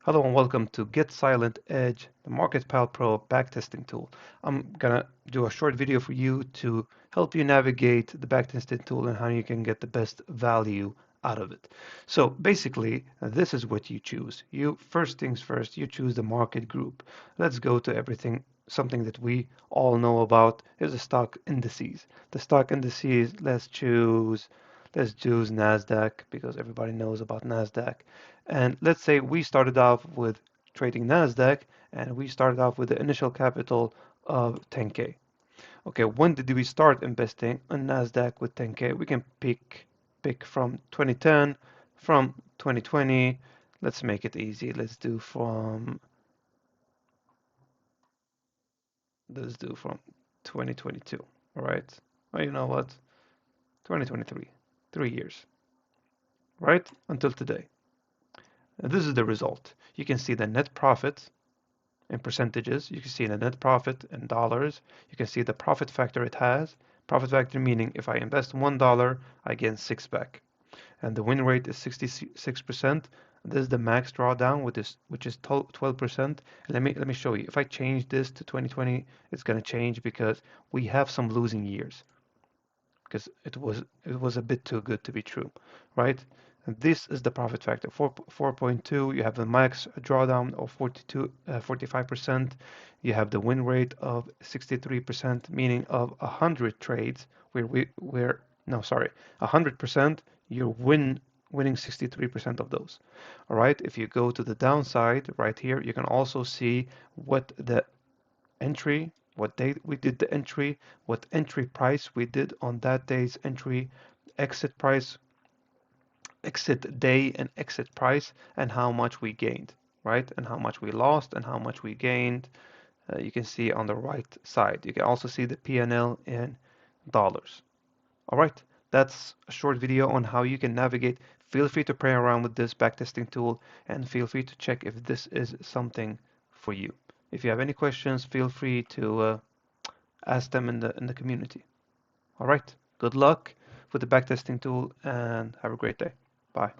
Hello and welcome to Get Silent Edge, the MarketPal Pro backtesting tool. I'm gonna do a short video for you to help you navigate the backtesting tool and how you can get the best value out of it. So basically, this is what you choose. First things first, you choose the market group. Let's go to something that we all know about is the stock indices. The stock indices, let's choose NASDAQ because everybody knows about NASDAQ. And let's say we started off with trading NASDAQ and we started off with the initial capital of 10K. Okay, when did we start investing in NASDAQ with 10K? We can pick from 2010, from 2020. Let's make it easy. Let's do from 2022. All right. Well, you know what? 2023. 3 years, right? Until today. And this is the result. You can see the net profit in percentages. You can see the net profit in dollars. You can see the profit factor it has. Profit factor meaning if I invest $1, I gain 6 back. And the win rate is 66%. This is the max drawdown, which is 12%. Let me show you. If I change this to 2020, it's going to change because we have some losing years because it was a bit too good to be true, right? And this is the profit factor, 4.2. You have the max drawdown of 45%. You have the win rate of 63%, meaning of 100 trades where no, sorry, 100%, you're winning 63% of those. All right, if you go to the downside right here, you can also see what the entry, what date we did the entry, what entry price we did on that day's entry, exit price, exit day and exit price, and how much we gained, right? And how much we lost and how much we gained. You can see on the right side. You can also see the P&L in dollars. All right, that's a short video on how you can navigate. Feel free to play around with this backtesting tool and feel free to check if this is something for you. If you have any questions, feel free to ask them in the community. All right, good luck with the backtesting tool and have a great day. Bye.